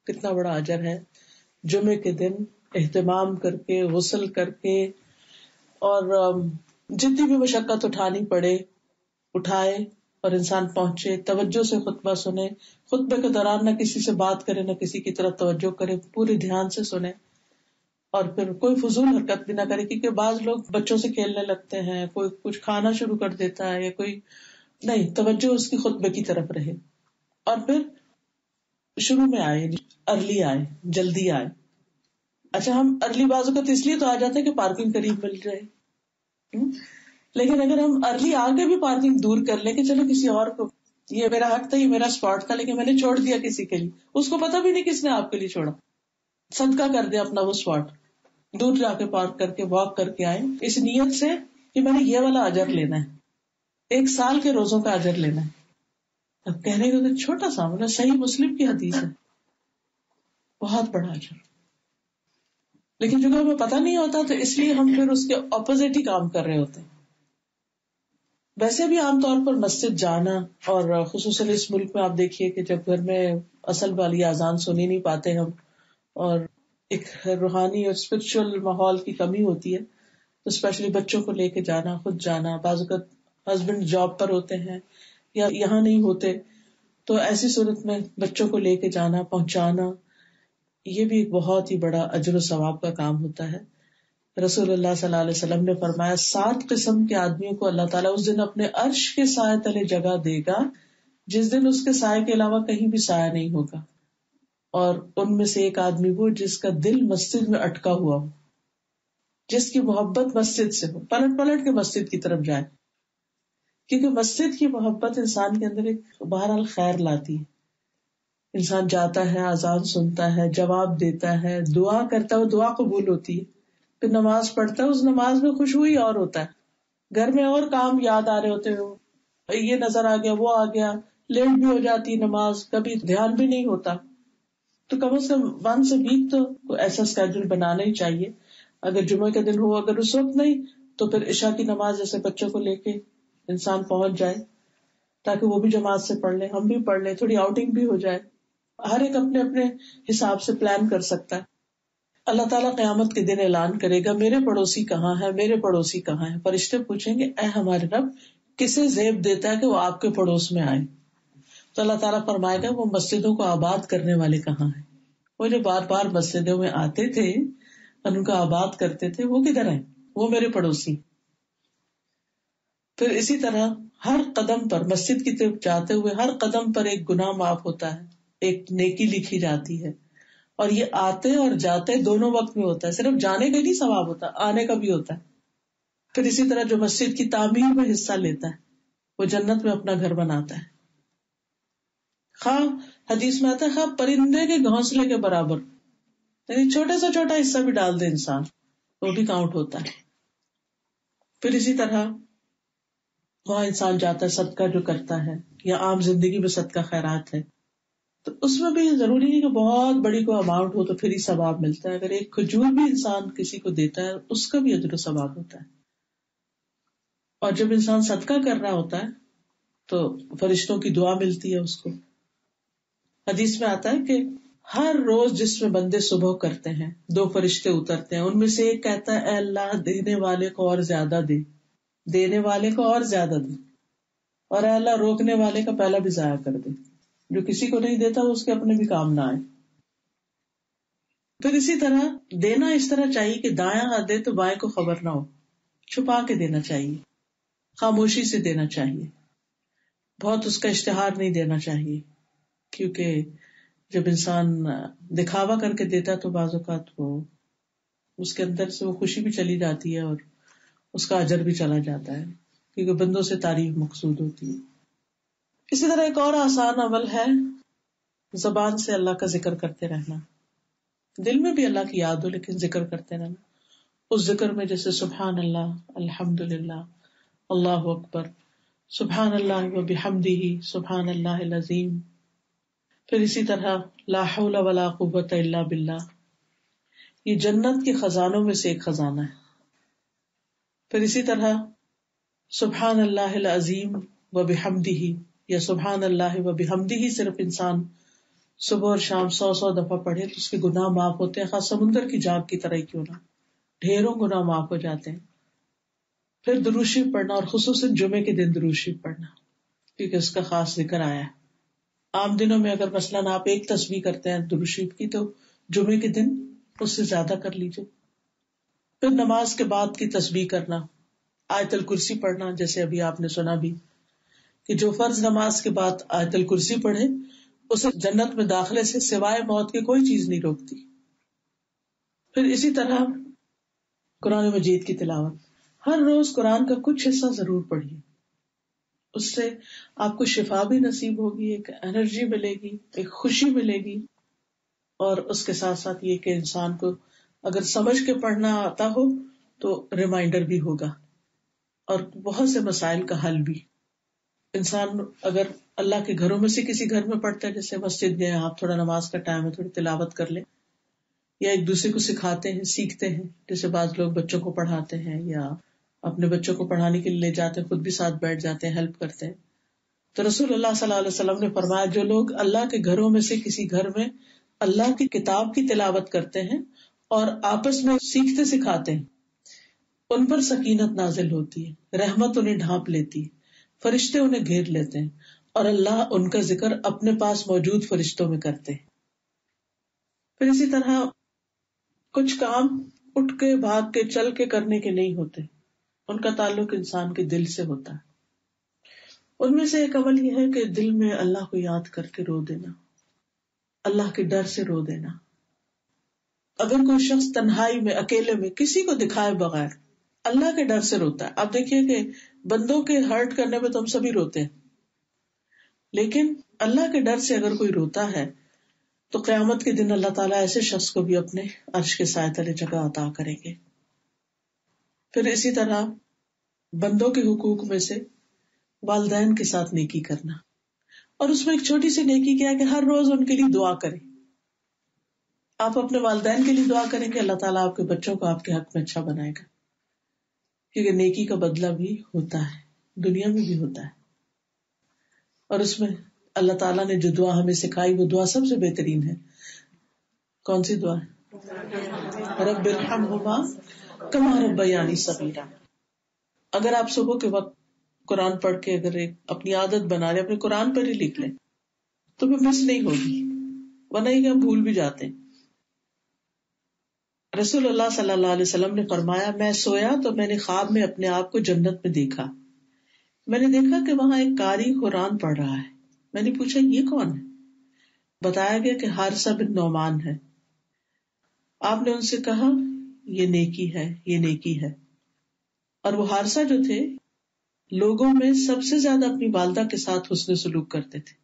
کتنا بڑا اجر ہے. جمعے کے دن اہتمام کر کے غسل کر کے اور جتنی بھی مشقت اٹھانی پڑے اٹھائے اور انسان پہنچے, توجہ سے خطبہ سنے, خطبے کے دوران نہ کسی سے بات کرے نہ کسی کی طرف توجہ کرے, پورے دھیان سے سنے, اور پھر کوئی فضول حرکت بھی نہ کرے, کیونکہ بعض لوگ بچوں سے کھیلنے لگتے ہیں, کوئی کچھ کھانا شروع کر دیتا ہے, یا کوئی نہیں, توجہ اس کی خطبے کی طرف رہے. اور پھر شروع میں آئے, ارلی آئے, جلدی آئے. اچھا, ہم ارلی بازو کا تو اس لیے تو آ جاتے ہیں کہ پارکنگ قریب مل جائے, لیکن اگر ہم ارلی آ کے بھی پارکنگ دور کر لیں کہ چلو کسی اور کو, یہ میرا حق تھا, یہ میرا اسپاٹ تھا, لیکن میں نے چھوڑ دیا کسی کے لیے, اس کو پتا بھی نہیں کس نے آپ کے لیے چھوڑا, صدقہ کر دیا اپنا وہ اسپاٹ, دور جا کے پارک کر کے واک کر کے آئے اس نیت سے کہ میں نے یہ والا اجر لینا ہے, 1 سال کے روزوں کا اجر لینا ہے. اب کہنے کو تو چھوٹا سا مطلب صحیح مسلم کی حدیث ہے, بہت بڑا اجر, لیکن جو ہمیں پتہ نہیں ہوتا تو اس لیے ہم پھر اس کے اپوزٹ ہی کام کر رہے ہوتے ہیں. ویسے بھی عام طور پر مسجد جانا, اور خصوصاً اس ملک میں آپ دیکھیے کہ جب گھر میں اصل والی اذان سنی نہیں پاتے ہم, اور ایک روحانی اور اسپرچل ماحول کی کمی ہوتی ہے, تو اسپیشلی بچوں کو لے کے جانا, خود جانا, بعض اوقات ہسبینڈ جاب پر ہوتے ہیں یا یہاں نہیں ہوتے, تو ایسی صورت میں بچوں کو لے کے جانا, پہنچانا, یہ بھی ایک بہت ہی بڑا اجر و ثواب کا کام ہوتا ہے. رسول اللہ صلی اللہ علیہ وسلم نے فرمایا 7 قسم کے آدمیوں کو اللہ تعالیٰ اس دن اپنے عرش کے سائے تلے جگہ دے گا جس دن اس کے سائے کے علاوہ کہیں بھی سایہ نہیں ہوگا, اور ان میں سے ایک آدمی وہ جس کا دل مسجد میں اٹکا ہوا ہو, جس کی محبت مسجد سے ہو, پلٹ پلٹ کے مسجد کی طرف جائے, کیونکہ مسجد کی محبت انسان کے اندر ایک بہرحال خیر لاتی ہے. انسان جاتا ہے, اذان سنتا ہے, جواب دیتا ہے, دعا کرتا ہے, وہ دعا قبول ہوتی ہے, پھر نماز پڑھتا ہے, اس نماز میں خوشبو اور ہوتا ہے, گھر میں اور کام یاد آ رہے ہوتے ہیں, یہ نظر آ گیا, وہ آ گیا, لیٹ بھی ہو جاتی نماز, کبھی دھیان بھی نہیں ہوتا. تو کم از کم 1 ویک تو ایسا اسکیڈول بنانا ہی چاہیے. اگر جمعہ کے دن ہو, اگر اس وقت نہیں تو پھر عشاء کی نماز جیسے بچوں کو لے کے انسان پہنچ جائے, تاکہ وہ بھی جماعت سے پڑھ لیں, ہم بھی پڑھ لیں, تھوڑی آؤٹنگ بھی ہو جائے. ہر ایک اپنے اپنے حساب سے پلان کر سکتا ہے. اللہ تعالیٰ قیامت کے دن اعلان کرے گا میرے پڑوسی کہاں ہے, میرے پڑوسی کہاں ہے. فرشتے پوچھیں گے اے ہمارے رب کسے زیب دیتا ہے کہ وہ آپ کے پڑوس میں آئے, تو اللہ تعالیٰ فرمائے گا وہ مسجدوں کو آباد کرنے والے کہاں ہیں, وہ جو بار بار مسجدوں میں آتے تھے ان کا آباد کرتے تھے, وہ کدھر ہیں, وہ میرے پڑوسی. پھر اسی طرح ہر قدم پر مسجد کی طرف جاتے ہوئے ہر قدم پر ایک گناہ معاف ہوتا ہے, ایک نیکی لکھی جاتی ہے, اور یہ آتے اور جاتے دونوں وقت میں ہوتا ہے, صرف جانے کا نہیں ثواب ہوتا, آنے کا بھی ہوتا ہے. پھر اسی طرح جو مسجد کی تعمیر میں حصہ لیتا ہے وہ جنت میں اپنا گھر بناتا ہے, خواہ حدیث میں آتا ہے خواہ پرندے کے گھونسلے کے برابر, یعنی چھوٹے سے چھوٹا حصہ بھی ڈال دے انسان وہ بھی کاؤنٹ ہوتا ہے. پھر اسی طرح وہاں انسان جاتا ہے صدقہ جو کرتا ہے, یا عام زندگی میں صدقہ خیرات ہے, تو اس میں بھی ضروری نہیں کہ بہت بڑی کوئی اماؤنٹ ہو تو پھر ہی ثواب ملتا ہے. اگر ایک کھجور بھی انسان کسی کو دیتا ہے اس کا بھی اجر و ثواب ہوتا ہے. اور جب انسان صدقہ کر رہا ہوتا ہے تو فرشتوں کی دعا ملتی ہے اس کو. حدیث میں آتا ہے کہ ہر روز جس میں بندے صبح کرتے ہیں 2 فرشتے اترتے ہیں, ان میں سے ایک کہتا ہے اے اللہ دینے والے کو اور زیادہ دے, دینے والے کو اور زیادہ دے, اور اے اللہ روکنے والے کا پہلا بھی ضائع کر دے, جو کسی کو نہیں دیتا اس کے اپنے بھی کام نہ آئے. پھر اسی طرح دینا اس طرح چاہیے کہ دایاں ہاتھ دے تو بائیں کو خبر نہ ہو, چھپا کے دینا چاہیے, خاموشی سے دینا چاہیے, بہت اس کا اشتہار نہیں دینا چاہیے, کیونکہ جب انسان دکھاوا کر کے دیتا ہے تو بعض اوقات وہ اس کے اندر سے وہ خوشی بھی چلی جاتی ہے اور اس کا اجر بھی چلا جاتا ہے, کیونکہ بندوں سے تعریف مقصود ہوتی ہے. اسی طرح ایک اور آسان عمل ہے زبان سے اللہ کا ذکر کرتے رہنا, دل میں بھی اللہ کی یاد ہو لیکن ذکر کرتے رہنا. اس ذکر میں جیسے سبحان اللہ, الحمدللہ, اللہ اکبر, سبحان اللہ و بحمدہ, سبحان اللہ العظیم. پھر اسی طرح لا حول ولا قوت الا باللہ, یہ جنت کے خزانوں میں سے ایک خزانہ ہے. پھر اسی طرح سبحان اللہ العظیم و بحمدہ یا سبحان اللہ و بحمدہ صرف انسان صبح اور شام 100 دفعہ پڑھے تو اس کے گناہ معاف ہوتے ہیں، خاص سمندر کی جھاگ کی طرح کیوں نہ، ڈھیروں گناہ معاف ہو جاتے ہیں. پھر درود شریف پڑھنا، اور خصوصاً جمعے کے دن درود شریف پڑھنا کیونکہ اس کا خاص ذکر آیا ہے. عام دنوں میں اگر مثلاً آپ ایک تسبیح کرتے ہیں درود شریف کی تو جمعے کے دن اس سے زیادہ کر لیجیے. پھر نماز کے بعد کی تسبیح کرنا، آیت الکرسی پڑھنا، جیسے ابھی آپ نے سنا بھی کہ جو فرض نماز کے بعد آیت الکرسی پڑھے اسے جنت میں داخلے سے سوائے موت کی کوئی چیز نہیں روکتی. پھر اسی طرح قرآن مجید کی تلاوت، ہر روز قرآن کا کچھ حصہ ضرور پڑھیے، اس سے آپ کو شفا بھی نصیب ہوگی، ایک انرجی ملے گی، ایک خوشی ملے گی، اور اس کے ساتھ ساتھ یہ کہ انسان کو اگر سمجھ کے پڑھنا آتا ہو تو ریمائنڈر بھی ہوگا اور بہت سے مسائل کا حل بھی. انسان اگر اللہ کے گھروں میں سے کسی گھر میں پڑھتا ہے، جیسے مسجد گئے آپ، تھوڑا نماز کا ٹائم ہے، تھوڑی تلاوت کر لیں، یا ایک دوسرے کو سکھاتے ہیں، سیکھتے ہیں، جیسے بعض لوگ بچوں کو پڑھاتے ہیں یا اپنے بچوں کو پڑھانے کے لیے لے جاتے ہیں، خود بھی ساتھ بیٹھ جاتے ہیں، ہیلپ کرتے ہیں. تو رسول اللہ صلی اللہ علیہ وسلم نے فرمایا جو لوگ اللہ کے گھروں میں سے کسی گھر میں اللہ کی کتاب کی تلاوت کرتے ہیں اور آپس میں سیکھتے سکھاتے ہیں، ان پر سکینت نازل ہوتی ہے، رحمت انہیں ڈھانپ لیتی ہے، فرشتے انہیں گھیر لیتے ہیں اور اللہ ان کا ذکر اپنے پاس موجود فرشتوں میں کرتے ہیں. پھر اسی طرح کچھ کام اٹھ کے بھاگ کے چل کے کرنے کے نہیں ہوتے، ان کا تعلق انسان کے دل سے ہوتا ہے. ان میں سے ایک عمل یہ ہے کہ دل میں اللہ کو یاد کر کے رو دینا، اللہ کے ڈر سے رو دینا. اگر کوئی شخص تنہائی میں اکیلے میں کسی کو دکھائے بغیر اللہ کے ڈر سے روتا ہے، آپ دیکھیے کہ بندوں کے ہرٹ کرنے پہ تو ہم سبھی روتے ہیں، لیکن اللہ کے ڈر سے اگر کوئی روتا ہے تو قیامت کے دن اللہ تعالیٰ ایسے شخص کو بھی اپنے عرش کے سائے تلے جگہ عطا کریں گے. پھر اسی طرح بندوں کے حقوق میں سے والدین کے ساتھ نیکی کرنا، اور اس میں ایک چھوٹی سی نیکی کیا ہے کہ ہر روز ان کے لیے دعا کریں. آپ اپنے والدین کے لیے دعا کریں کہ اللہ تعالیٰ آپ کے بچوں کو آپ کے حق میں اچھا بنائے گا، کیونکہ نیکی کا بدلہ بھی ہوتا ہے، دنیا میں بھی ہوتا ہے. اور اس میں اللہ تعالیٰ نے جو دعا ہمیں سکھائی وہ دعا سب سے بہترین ہے. کون سی دعا ہے؟ رب ارحمہما کما ربیانی صغیرا. اگر آپ صبح کے وقت قرآن پڑھ کے اگر اپنی عادت بنا لیں، اپنے قرآن پر ہی لکھ لیں تو پھر مس نہیں ہوگی، ورنہ یہ ہم بھول بھی جاتے ہیں. رسول اللہ صلی اللہ علیہ وسلم نے فرمایا میں سویا تو میں نے خواب میں اپنے آپ کو جنت میں دیکھا. میں نے دیکھا کہ وہاں ایک قاری قرآن پڑھ رہا ہے. میں نے پوچھا یہ کون ہے؟ بتایا گیا کہ حارثہ بن نعمان ہے. آپ نے ان سے کہا یہ نیکی ہے، یہ نیکی ہے. اور وہ حارثہ جو تھے لوگوں میں سب سے زیادہ اپنی والدہ کے ساتھ حسن سلوک کرتے تھے،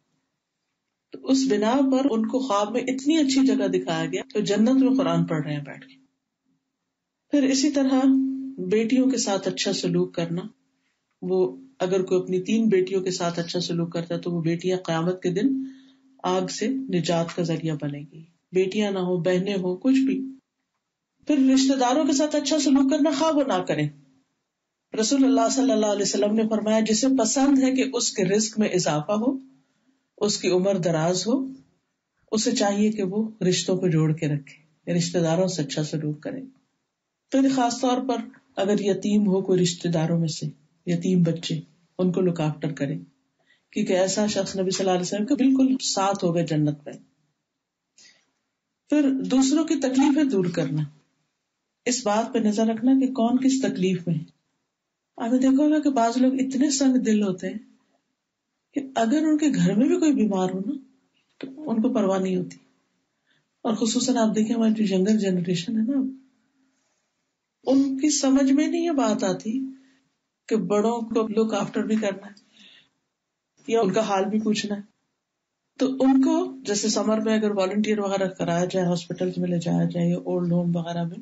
تو اس بنا پر ان کو خواب میں اتنی اچھی جگہ دکھایا گیا تو جنت میں قرآن پڑھ رہے ہیں بیٹھ کے. پھر اسی طرح بیٹیوں کے ساتھ اچھا سلوک کرنا، وہ اگر کوئی اپنی 3 بیٹیوں کے ساتھ اچھا سلوک کرتا ہے تو وہ بیٹیاں قیامت کے دن آگ سے نجات کا ذریعہ بنے گی، بیٹیاں نہ ہو، بہنیں ہو، کچھ بھی. پھر رشتہ داروں کے ساتھ اچھا سلوک کرنا، خواہ وہ نہ کریں. رسول اللہ صلی اللہ علیہ وسلم نے فرمایا جسے پسند ہے کہ اس کے رزق میں اضافہ ہو، اس کی عمر دراز ہو، اسے چاہیے کہ وہ رشتوں کو جوڑ کے رکھے، رشتہ داروں سے اچھا سلوک کرے. پھر خاص طور پر اگر یتیم ہو کوئی رشتہ داروں میں سے، یتیم بچے، ان کو لک آفٹر کرے، کیونکہ ایسا شخص نبی صلی اللہ علیہ وسلم کے بالکل ساتھ ہو گئے جنت میں. پھر دوسروں کی تکلیفیں دور کرنا، اس بات پہ نظر رکھنا کہ کون کس تکلیف میں ہے. آپ نے دیکھا ہوگا کہ بعض لوگ اتنے سنگ دل ہوتے ہیں کہ اگر ان کے گھر میں بھی کوئی بیمار ہو نا تو ان کو پرواہ نہیں ہوتی. اور خصوصاً آپ دیکھیں ہماری جو ینگر جنریشن ہے نا، ان کی سمجھ میں نہیں یہ بات آتی کہ بڑوں کو لک آفٹر بھی کرنا ہے یا ان کا حال بھی پوچھنا ہے. تو ان کو جیسے سمر میں اگر والنٹیئر وغیرہ کرایا جائے، ہاسپٹل میں لے جایا جائے یا اولڈ ہوم وغیرہ میں،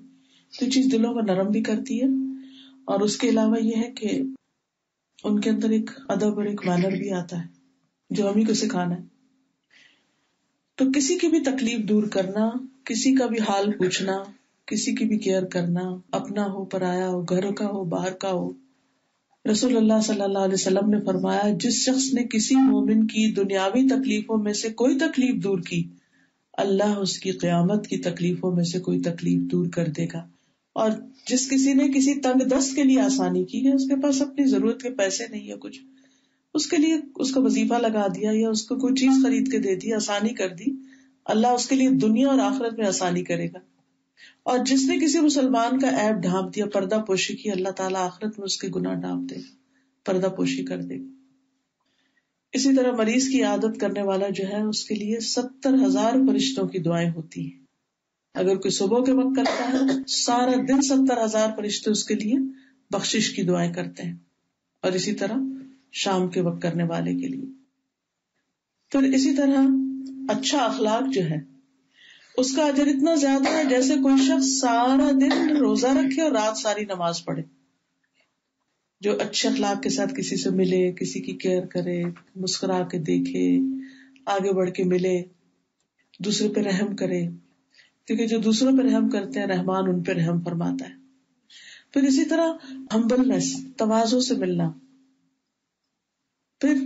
تو یہ چیز دلوں کو نرم بھی کرتی ہے. اور اس کے علاوہ یہ ہے کہ ان کے اندر ایک ادب اور ایک مینر بھی آتا ہے جو ہمیں کو سکھانا ہے. تو کسی کی بھی تکلیف دور کرنا، کسی کا بھی حال پوچھنا، کسی کی بھی کیئر کرنا، اپنا ہو پرایا ہو، گھر کا ہو باہر کا ہو. رسول اللہ صلی اللہ علیہ وسلم نے فرمایا جس شخص نے کسی مومن کی دنیاوی تکلیفوں میں سے کوئی تکلیف دور کی، اللہ اس کی قیامت کی تکلیفوں میں سے کوئی تکلیف دور کر دے گا. اور جس کسی نے کسی تنگ دست کے لیے آسانی کی ہے، اس کے پاس اپنی ضرورت کے پیسے نہیں ہے کچھ، اس کے لیے اس کو وظیفہ لگا دیا یا اس کو کوئی چیز خرید کے دے دی، آسانی کر دی، اللہ اس کے لیے دنیا اور آخرت میں آسانی کرے گا. اور جس نے کسی مسلمان کا عیب ڈھانپ دیا، پردہ پوشی کی، اللہ تعالیٰ آخرت میں اس کے گناہ ڈھانپ دے گا، پردہ پوشی کر دے گا. اسی طرح مریض کی عادت کرنے والا جو ہے اس کے لیے 70,000 فرشتوں کی دعائیں ہوتی ہیں. اگر کوئی صبح کے وقت کرتا ہے سارا دن 70,000 فرشتے اس کے لیے بخشش کی دعائیں کرتے ہیں. اور اسی طرح شام کے وقت کرنے والے کے لیے. پھر اسی طرح اچھا اخلاق جو ہے اس کا اجر اتنا زیادہ ہے جیسے کوئی شخص سارا دن روزہ رکھے اور رات ساری نماز پڑھے. جو اچھے اخلاق کے ساتھ کسی سے ملے، کسی کی کیئر کرے، مسکرا کے دیکھے، آگے بڑھ کے ملے، دوسرے پہ رحم کرے، کیونکہ جو دوسروں پہ رحم کرتے ہیں رحمان ان پہ رحم فرماتا ہے. پھر اسی طرح ہمبلنس، تواضع سے ملنا. پھر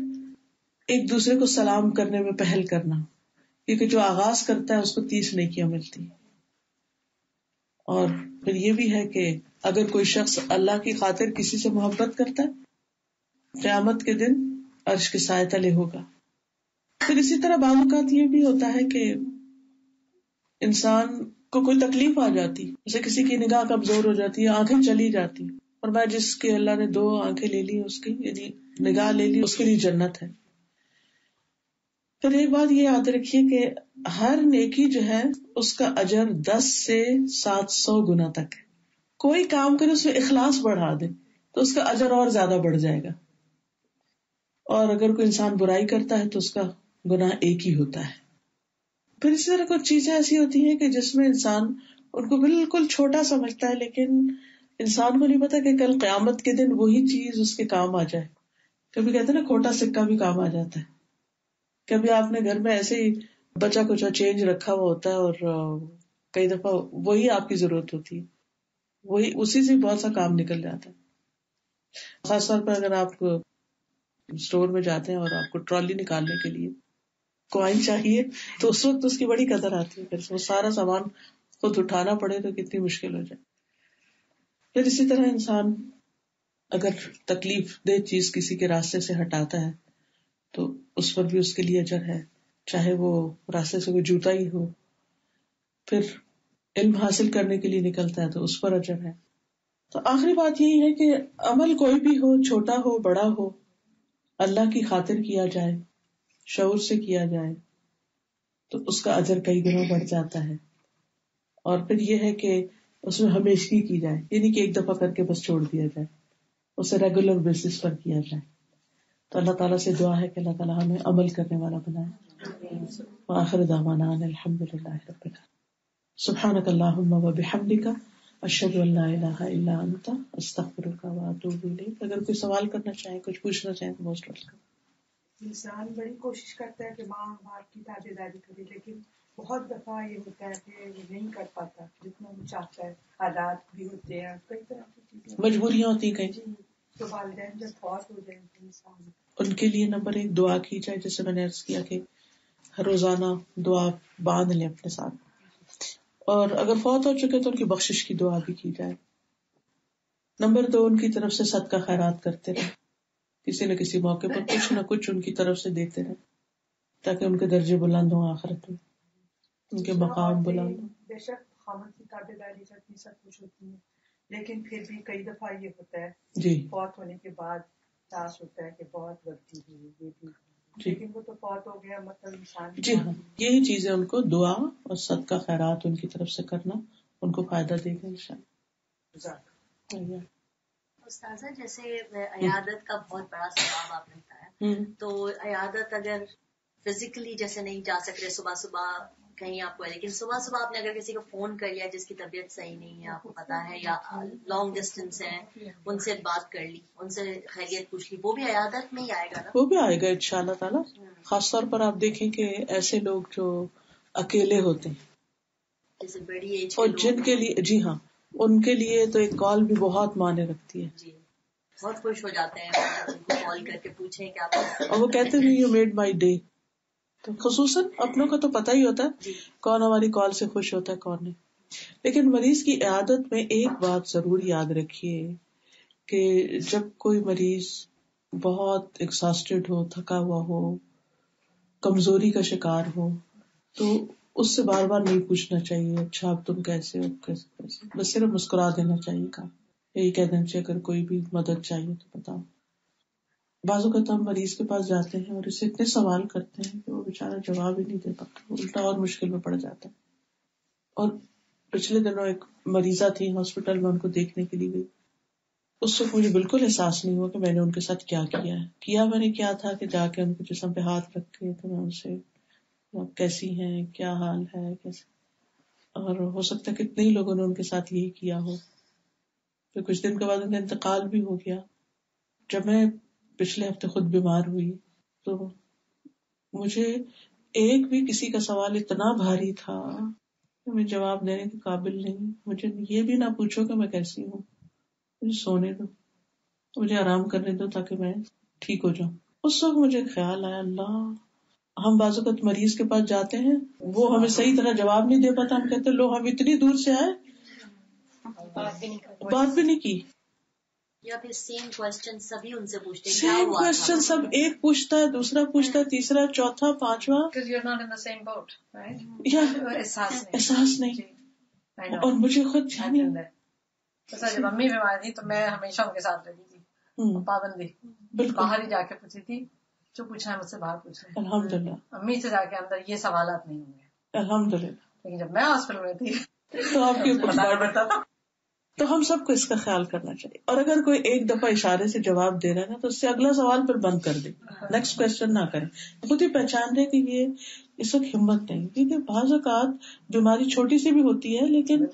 ایک دوسرے کو سلام کرنے میں پہل کرنا، کیونکہ جو آغاز کرتا ہے اس کو 30 نیکیاں ملتی. اور پھر یہ بھی ہے کہ اگر کوئی شخص اللہ کی خاطر کسی سے محبت کرتا ہے قیامت کے دن عرش کے سائے تلے ہوگا. پھر اسی طرح بعض اوقات یہ بھی ہوتا ہے کہ انسان کو کوئی تکلیف آ جاتی، جیسے کسی کی نگاہ کمزور ہو جاتی ہے، آنکھیں چلی جاتی، اور میں جس کے اللہ نے 2 آنکھیں لے لی اس کی یعنی نگاہ لے لی اس کے لیے جنت ہے. پھر ایک بات یہ یاد رکھیے کہ ہر نیکی جو ہے اس کا اجر 10 سے 700 گنا تک ہے. کوئی کام کرے اس میں اخلاص بڑھا دے تو اس کا اجر اور زیادہ بڑھ جائے گا. اور اگر کوئی انسان برائی کرتا ہے تو اس کا گناہ ایک ہی ہوتا ہے. پھر اسی طرح کچھ چیزیں ایسی ہوتی ہیں کہ جس میں انسان ان کو بالکل چھوٹا سمجھتا ہے، لیکن انسان کو نہیں پتا کہ کل قیامت کے دن وہی چیز اس کے کام آ جائے. کبھی کہتے ہیں نا کھوٹا سکہ بھی کام آ جاتا ہے. کبھی آپ نے گھر میں ایسے ہی بچا کچا چینج رکھا ہوا ہوتا ہے اور کئی دفعہ وہی آپ کی ضرورت ہوتی ہے، وہی اسی سے بہت سا کام نکل جاتا ہے. خاص طور پر اگر آپ اسٹور میں جاتے ہیں اور آپ کو ٹرالی نکالنے کے لیے کوائن چاہیے تو اس وقت اس کی بڑی قدر آتی ہے. پھر وہ سارا سامان خود اٹھانا پڑے تو کتنی مشکل ہو جائے. پھر اسی طرح انسان اگر تکلیف دہ چیز کسی کے راستے سے ہٹاتا ہے تو اس پر بھی اس کے لیے اجر ہے، چاہے وہ راستے سے کوئی جوتا ہی ہو. پھر علم حاصل کرنے کے لیے نکلتا ہے تو اس پر اجر ہے. تو آخری بات یہی ہے کہ عمل کوئی بھی ہو، چھوٹا ہو بڑا ہو، اللہ کی خاطر کیا جائے، شعور سے کیا جائے تو اس کا اجر کئی گنا بڑھ جاتا ہے. اور پھر یہ ہے کہ اس میں ہمیشگی کی جائے، یعنی کہ ایک دفعہ کر کے بس چھوڑ دیا جائے، اسے ریگولر بیسس پر کیا جائے. تو اللہ تعالیٰ سے دعا ہے کہ اللہ تعالیٰ ہمیں عمل کرنے والا بنائے. وآخر دعوانا ان الحمد للہ رب العالمین. سبحانک اللہم وبحمدک اشہد ان لا الہ الا انت استغفرک واتوب الیک. اگر کوئی سوال کرنا چاہیں، کچھ پوچھنا چاہیں تو موسٹ ویلکم. انسان بڑی کوشش کرتا ہے کہ ماں باپ کی تابع داری کرے، لیکن بہت دفعہ یہ ہوتا ہے کہ وہ نہیں کر پاتا جتنا وہ چاہتا ہے. حالات بھی ہوتے ہیں، کئی طرح کی چیزیں، مجبوریاں ہوتی ہیں کہیں. تو والدین جب فوت ہو جائیں تو انسان ان کے لیے نمبر 1 دعا کی جائے، جیسے میں نے عرض کیا کہ روزانہ دعا باندھ لیں اپنے ساتھ. اور اگر فوت ہو چکے تو ان کی بخشش کی دعا بھی کی جائے. نمبر 2 ان کی طرف سے صدقہ خیرات کرتے رہے، کسی نہ کسی موقع پر کچھ نہ کچھ ان کی طرف سے دیتے رہے تاکہ ان کے درجے بلند ہوں، آخرت میں ان کے مقام بلند ہوں. بے شک خامد کی تابع داری کرنی سب کچھ ہوتی ہے، لیکن پھر بھی کئی دفعہ یہ ہوتا ہے جی فوت ہونے کے بعد احساس ہوتا ہے کہ بہت غلطی ہوئی، یہ بھی جی لیکن وہ تو فوت ہو گیا، مطلب انسان جی ہاں، یہی چیزیں ان کو دعا اور صدقہ خیرات ان کی طرف سے کرنا ان کو فائدہ دے گا انشاءاللہ. استاذہ جیسے عیادت کا بہت بڑا ثواب آپ نے بتایا، تو عیادت اگر فزیکلی جیسے نہیں جا سکتے صبح صبح کہیں آپ کو، لیکن صبح صبح آپ نے اگر کسی کو فون کر لیا جس کی طبیعت صحیح نہیں ہے، آپ کو پتا ہے، یا لانگ ڈسٹینس ہے، ان سے بات کر لی، ان سے خیریت پوچھ لی، وہ بھی عیادت میں ہی آئے گا نا؟ وہ بھی آئے گا انشاءاللہ تعالی. خاص طور پر آپ دیکھیں کہ ایسے لوگ جو اکیلے ہوتے ہیں، جیسے بڑی ایج اور جن کے لیے جی ہاں ان کے لیے تو ایک کال بھی بہت معنی رکھتی ہے. جی بہت خوش ہو جاتے ہیں جب ان کو کال کر کے پوچھیں کہ آپ اور وہ کہتے ہیں یو میڈ مائی ڈے. تو خصوصاً اپنوں کا تو پتہ ہی ہوتا ہے کون ہماری کال سے خوش ہوتا ہے کون نہیں. لیکن مریض کی عیادت میں ایک بات ضرور یاد رکھیے کہ جب کوئی مریض بہت ایگزاسٹڈ ہو, تھکا ہوا ہو, کمزوری کا شکار ہو, تو اس سے بار بار نہیں پوچھنا چاہیے اچھا اب تم کیسے ہو کیسے, بس صرف مسکرا دینا چاہیے. کہا یہی کہہ دینا چاہیے اگر کوئی بھی مدد چاہیے تو بتاؤ. بعض اوقات ہم مریض کے پاس جاتے ہیں اور اسے اتنے سوال کرتے ہیں کہ وہ بیچارہ جواب ہی نہیں دے پاتا, الٹا اور مشکل میں پڑ جاتا ہے. اور پچھلے دنوں ایک مریضہ تھی ہاسپٹل میں, ان کو دیکھنے کے لیے گئی. اس وقت مجھے بالکل احساس نہیں ہوا کہ میں نے ان کے ساتھ کیا کیا ہے. میں نے کیا تھا کہ جا کے ان کے جسم پہ ہاتھ رکھے تو میں ان سے کیسی ہیں, کیا حال ہے, کیسے, اور ہو سکتا ہے کتنے ہی لوگوں نے ان کے ساتھ یہی کیا ہو. پھر کچھ دن کے بعد ان کا انتقال بھی ہو گیا. جب میں پچھلے ہفتے خود بیمار ہوئی تو مجھے ایک بھی کسی کا سوال اتنا بھاری تھا کہ میں جواب دینے کے قابل نہیں. مجھے یہ بھی نہ پوچھو کہ میں کیسی ہوں, مجھے سونے دو, مجھے آرام کرنے دو تاکہ میں ٹھیک ہو جاؤں. اس وقت مجھے خیال آیا اللہ, ہم بعض اوقات مریض کے پاس جاتے ہیں وہ ہمیں صحیح طرح جواب نہیں دے پاتا, ہم کہتے ہیں لو ہم اتنی دور سے آئے بات بھی نہیں کی. یا پھر سیم کوشچن سبھی ان سے پوچھتے ہیں سیم کوشچن سب ایک پوچھتا ہے, دوسرا پوچھتا ہے, تیسرا, چوتھا, پانچواں, یا احساس نہیں. اور مجھے خود جب امی بیمار تھی تو میں ہمیشہ ان کے ساتھ رہی تھی, پابندی بالکل باہر ہی جا کے پوچھی تھی, جو پوچھنا ہے مجھ سے باہر پوچھ رہے. الحمدللہ امی سے جا کے اندر یہ سوالات نہیں ہوں گے الحمدللہ. لیکن جب میں ہاسپٹل میں تھی تو آپ کے اوپر تو ہم سب کو اس کا خیال کرنا چاہیے. اور اگر کوئی ایک دفعہ اشارے سے جواب دے رہا ہے نا تو اس سے اگلا سوال پھر بند کر دے, نیکسٹ کوشچن نہ کرے. خود ہی پہچان دے کہ یہ اس وقت ہمت نہیں, کیونکہ بعض اوقات بیماری چھوٹی سی بھی ہوتی ہے لیکن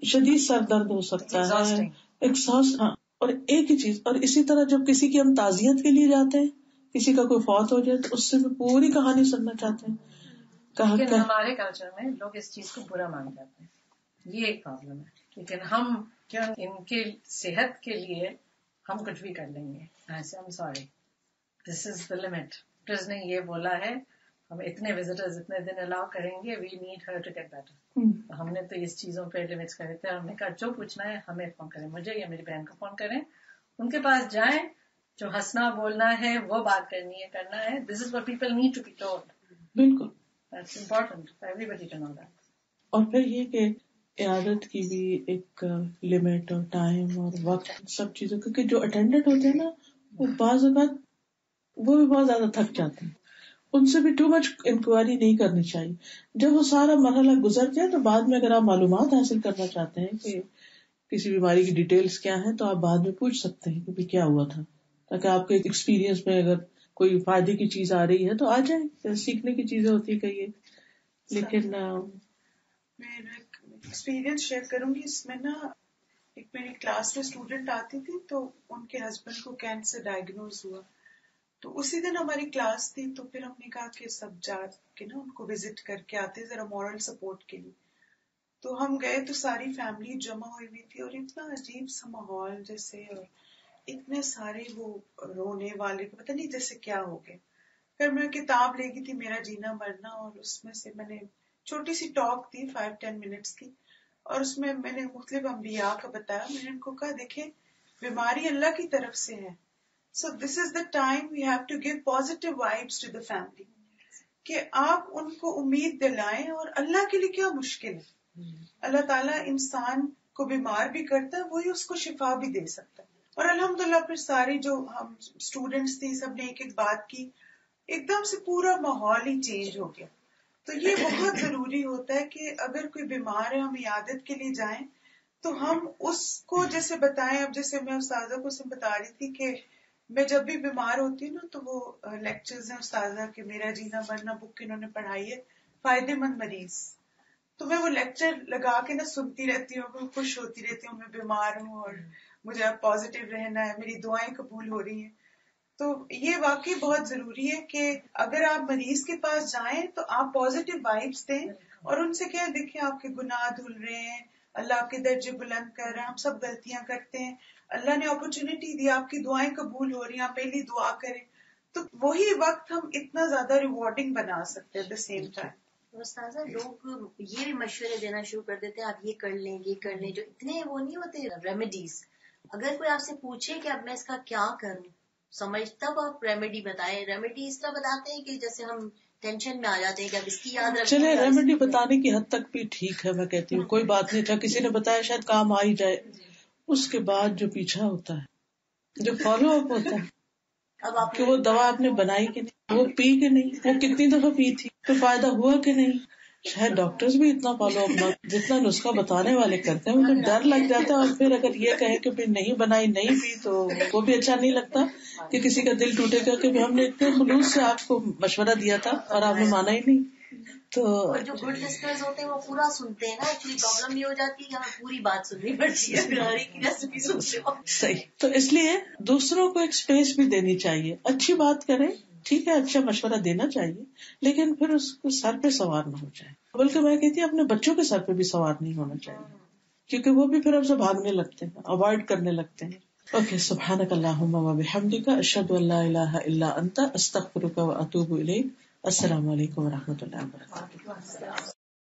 شدید سر درد ہو سکتا ہے, ایکساسٹ. ہاں, اور ایک ہی چیز, اور اسی طرح جب کسی کی ہم تعزیت کے لیے جاتے ہیں, کسی کا کوئی فوت ہو جائے تو اس سے بھی پوری کہانی سننا چاہتے ہیں. لیکن ہمارے کلچر میں لوگ اس چیز کو برا مان جاتے ہیں, یہ ایک پرابلم ہے. لیکن ہم کیا ان کے صحت کے لیے ہم کچھ بھی کر لیں گے. I'm sorry, this is the limit. Doctors نے یہ بولا ہے ہم اتنے وزٹرز اتنے دن الاؤ کریں گے, we need her to get better. ہم نے تو اس چیزوں پہ لمٹس کرے تھے. ہم نے کہا جو پوچھنا ہے ہمیں فون کریں, مجھے یا میری بہن کو فون کریں, ان کے پاس جائیں, جو ہنسنا بولنا ہے وہ بات کرنی ہے کرنا ہے. دس از what people need to be told. بالکل That's important for everybody to know that. اور پھر یہ کہ عیادت کی بھی ایک لمٹ اور ٹائم اور وقت سب چیزوں, کیونکہ جو اٹینڈنٹ ہوتے ہیں نا وہ بعض اوقات وہ بھی بہت زیادہ تھک جاتے ہیں, ان سے بھی ٹو مچ انکوائری نہیں کرنی چاہیے. جب وہ سارا مرحلہ گزر جائے تو بعد میں اگر آپ معلومات حاصل کرنا چاہتے ہیں کہ کسی بیماری کی ڈیٹیلز کیا ہیں تو آپ بعد میں پوچھ سکتے ہیں کہ کیا ہوا تھا, تاکہ آپ کے ایکسپیرینس میں اگر کوئی فائدے کی چیز آ رہی ہے تو آ جائے. سیکھنے کی چیزیں ہوتی ہے کئی, لیکن میں ایکسپیرینس شیئر کروں گی اس میں نا. ایک میری کلاس میں اسٹوڈنٹ آتی تھی تو ان کے ہسبینڈ کو کینسر ڈائگنوز ہوا, تو اسی دن ہماری کلاس تھی. تو پھر ہم نے کہا کہ سب جا کے نا ان کو وزٹ کر کے آتے ذرا مورل سپورٹ کے لیے. تو ہم گئے تو ساری فیملی جمع ہوئی ہوئی تھی اور اتنا عجیب سا ماحول جیسے, اور اتنے سارے وہ رونے والے, پتہ نہیں جیسے کیا ہو گئے. پھر میں کتاب لے گئی تھی میرا جینا مرنا, اور اس میں سے میں نے چھوٹی سی ٹاک تھی 5-10 منٹس کی, اور اس میں میں نے مختلف انبیاء کا بتایا. میں نے ان کو کہا دیکھیں بیماری اللہ کی طرف سے ہے, so this is the time we have to give positive vibes to the family, کہ آپ ان کو امید دلائیں. اور اللہ کے لیے کیا مشکل ہے, اللہ تعالیٰ انسان کو بیمار بھی کرتا ہے, وہی اس کو شفا بھی دے سکتا ہے. اور الحمدللہ پھر ساری جو ہم اسٹوڈینٹس تھی سب نے ایک ایک بات کی, ایک دم سے پورا ماحول ہی چینج ہو گیا. تو یہ بہت ضروری ہوتا ہے کہ اگر کوئی بیمار ہے ہم عیادت کے لیے جائیں تو ہم اس کو جیسے بتائیں. اب جیسے میں استاذہ کو بتا رہی تھی کہ میں جب بھی بیمار ہوتی ہوں نا تو وہ لیکچرز ہیں استاذہ کے میرا جینا مرنا بک انہوں نے پڑھائی ہے, فائدے مند مریض, تو میں وہ لیکچر لگا کے نا سنتی رہتی ہوں, خوش ہوتی رہتی ہوں. میں بیمار ہوں اور مجھے اب پازیٹیو رہنا ہے, میری دعائیں قبول ہو رہی ہیں. تو یہ واقعی بہت ضروری ہے کہ اگر آپ مریض کے پاس جائیں تو آپ پازیٹیو وائبس دیں, اور ان سے کیا ہے، دیکھیں آپ کے گناہ دھل رہے ہیں، اللہ آپ کے درجے بلند کر رہے ہیں، ہم سب غلطیاں کرتے ہیں، اللہ نے اپرچونٹی دی، آپ کی دعائیں قبول ہو رہی ہیں، آپ پہلی دعا کریں، تو وہی وقت ہم اتنا زیادہ ریوارڈنگ بنا سکتے ہیں ایٹ دا سیم ٹائم۔ استاذہ لوگ یہ بھی مشورے دینا شروع کر دیتے ہیں، آپ یہ کر لیں یہ کر لیں، جو اتنے وہ نہیں ہوتے ریمیڈیز، اگر کوئی آپ سے پوچھے کہ اب میں اس کا کیا کروں، سمجھ تب آپ ریمیڈی بتائیں۔ ریمیڈی اس طرح بتاتے ہیں کہ جیسے ہم ٹینشن میں آ جاتے ہیں کہ اب اس کی یاد رکھیں۔ چلے ریمیڈی بتانے کی حد تک بھی ٹھیک ہے، میں کہتی ہوں کوئی بات نہیں، تھا کسی نے بتایا شاید کام آ ہی جائے، اس کے بعد جو پیچھا ہوتا ہے، جو فالو اپ ہوتا ہے، اب آپ کہ وہ دوا آپ نے بنائی کہ نہیں، وہ پی کہ نہیں، وہ کتنی دفعہ پی تھی، تو فائدہ ہوا کہ نہیں۔ شاید ڈاکٹرز بھی اتنا فالو اپ نہ جتنا نسخہ بتانے والے کرتے ہیں، مجھے ڈر لگ جاتا ہے، اور پھر اگر یہ کہیں کہ پھر نہیں بنائی نہیں پی تو وہ بھی اچھا نہیں لگتا کہ کسی کا دل ٹوٹے گا کہ ہم نے اتنے خلوص سے آپ کو مشورہ دیا تھا اور آپ نے مانا ہی نہیں۔ تو جو گڈ لسنرز ہوتے ہیں وہ پورا سنتے ہیں نا، ایکچولی پرابلم یہ ہو جاتی ہے کہ ہمیں پوری بات سننی پڑتی ہے، پھر ہر ایک کی ریسیپی سنتے ہو۔ صحیح، تو اس لیے دوسروں کو ایک اسپیس بھی دینی چاہیے، اچھی بات کریں، ٹھیک ہے، اچھا مشورہ دینا چاہیے، لیکن پھر اس کو سر پہ سوار نہ ہو جائے، بلکہ میں کہتی ہوں اپنے بچوں کے سر پہ بھی سوار نہیں ہونا چاہیے، کیونکہ وہ بھی پھر اب سے بھاگنے لگتے ہیں، اوائڈ کرنے لگتے ہیں۔ اوکے، سبحانک اللہم و بحمدک، اشہد ان لا الہ الا انت، استغفرک و اتوب الیک۔ السلام علیکم و رحمۃ اللہ وبرکاتہ۔